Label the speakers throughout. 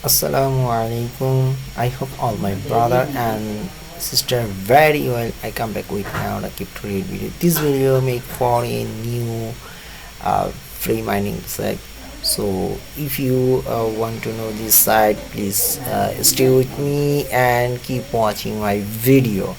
Speaker 1: Assalamu alaikum. I hope all my brother and sister very well. I come back with now a crypto read video. This video make for a new free mining site. So if you want to know this site, please stay with me and keep watching my video.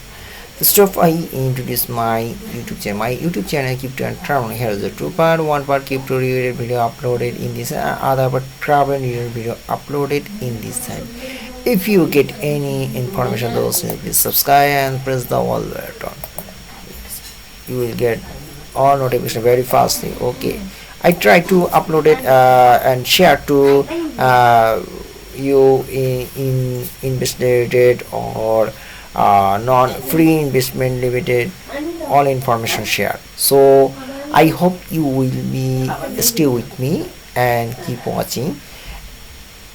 Speaker 1: First off, I introduce my YouTube channel. My YouTube channel Crypto and Travel. Here is the two part. One part crypto related video uploaded in this, other part travel related video uploaded in this side. If you get any information, those please subscribe and press the all button. You will get all notification very fastly. Okay, I try to upload it and share to you in invested or non-free investment limited, all information shared. So I hope you will be stay with me and keep watching.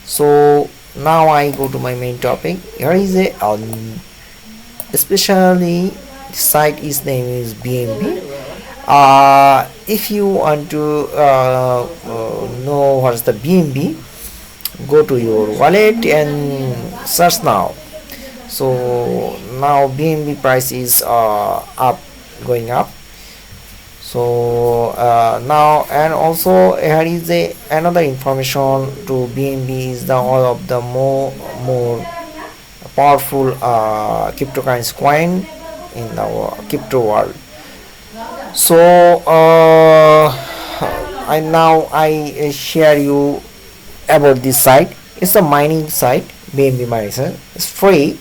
Speaker 1: So now I go to my main topic. Here is a especially site is name is BnB. If you want to know what is the BnB, go to your wallet and search now. So now BnB price is up, going up. So now, and also here is another information to BnB is the all of the more powerful cryptocurrency coin in the crypto world. So I share you about this site. It's a mining site, BnB mining site. It's free,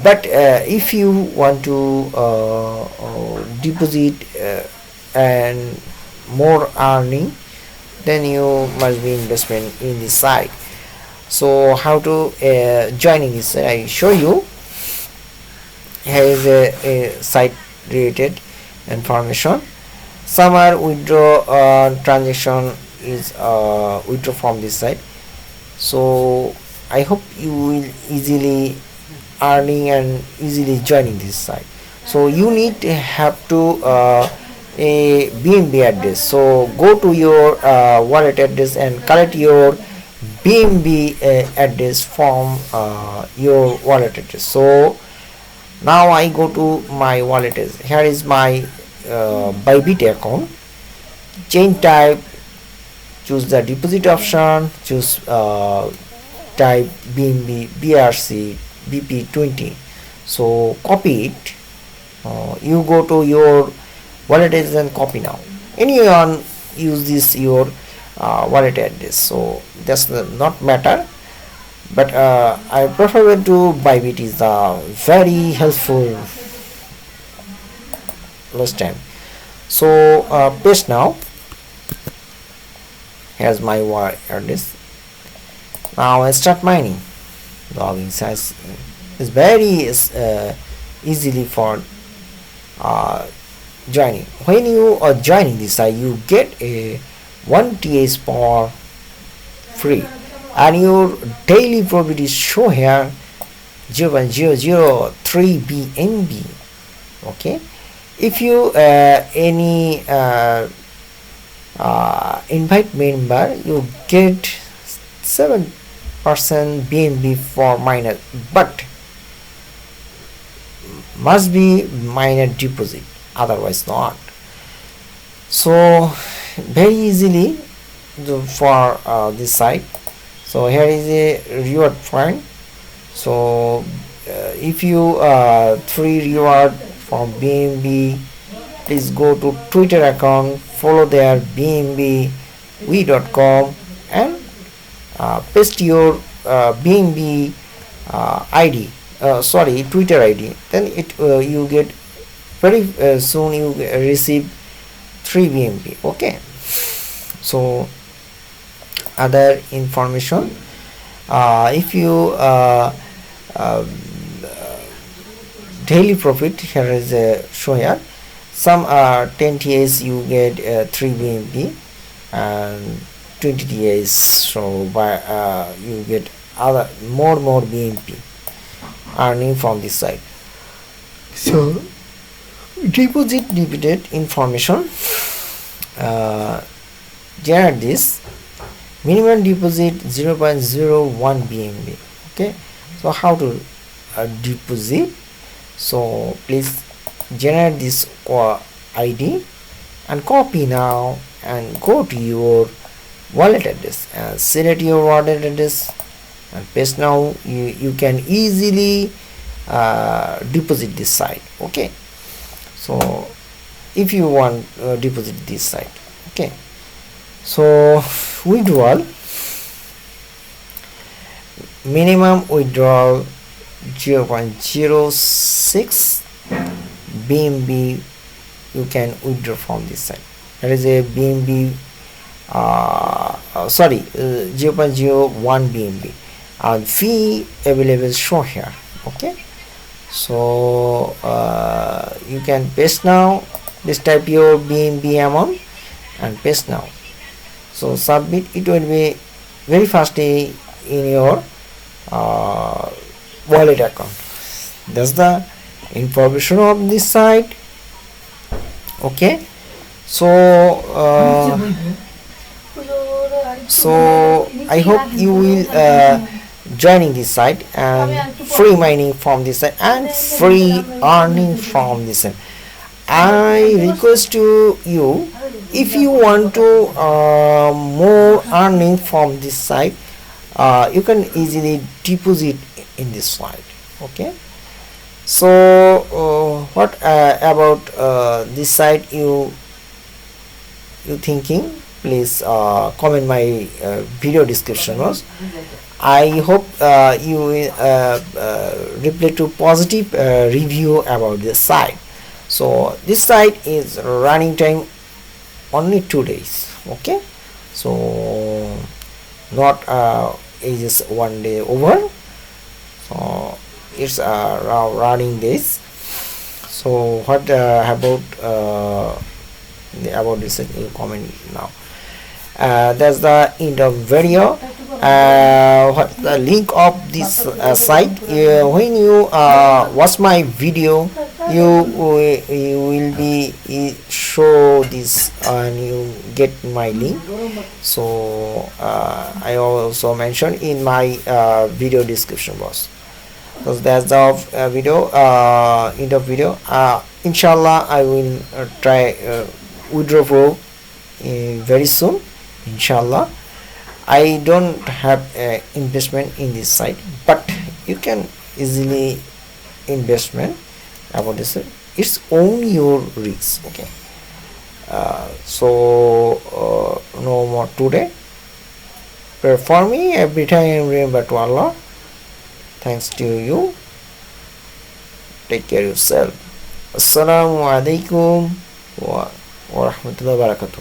Speaker 1: but if you want to deposit and more earning, then you must be investment in this site. So how to joining this site, I show you. Here is a site related information. Some are withdraw transaction is withdraw from this site. So I hope you will easily earning and easily joining this site. So you need to have to a BnB address. So go to your wallet address and collect your BnB address from your wallet address. So now I go to my wallet address. Here is my Bybit account. Chain type, choose the deposit option, choose type BnB BRC BP20. So copy it. You go to your wallet address and copy now. Anyone use this your wallet address, so that's not matter. But I prefer to Bybit is very helpful last time. So paste now. Here's my wallet address. Now I start mining. Logging size is very easily for joining. When you are joining this site, you get a 1 TS for free, and your daily profit is show here 0.003 BnB. Okay, if you any invite member, you get 7% BnB for minor, but must be minor deposit, otherwise not. So very easily for this site. So here is a reward point. So if you 3 reward from BnB, please go to Twitter account, follow their bnbwe.com and paste your BnB ID, sorry, Twitter ID. Then it you get very soon you receive 3 BnB. Okay, so other information, if you daily profit, here is a show here. Some 10 TS you get 3 BnB and 20 TS, so by you get other more BnB earning from this site. So deposit information, generate this minimum deposit 0.01 BnB. Okay, so how to deposit? So please generate this ID and copy now and go to your wallet address and select your wallet address and paste now. You can easily deposit this site. Okay, so if you want deposit this site. Okay, so withdrawal, minimum withdrawal 0.06 BnB you can withdraw from this site. That is a BnB 0.01 BnB and fee available show here. Okay, so you can paste now. This type your BnB amount and paste now. So submit. It will be very fastly in your wallet account. That's the information of this site. Okay, so I hope you will joining this site and free mining from this site and free earning from this site. I request to you, if you want to more earning from this site, you can easily deposit in this site. Okay, so what about this site you thinking? Please comment my video description box. I hope you will reply to positive review about this site. So this site is running time only 2 days. Okay, so not it is 1 day over. So it's running days. So what about this? You comment now. That's the end of video. What the link of this site? When you watch my video, you will be show this and you get my link. So I also mentioned in my video description box. So that's the video. End of video. Inshallah, I will try withdraw very soon. Inshallah. I don't have investment in this site, but you can easily investment about this. It's only your risk. Okay, so no more today. Pray for me every time. Remember to Allah. Thanks to you. Take care of yourself. Assalamu alaikum wa rahmatullahi wa barakatuh.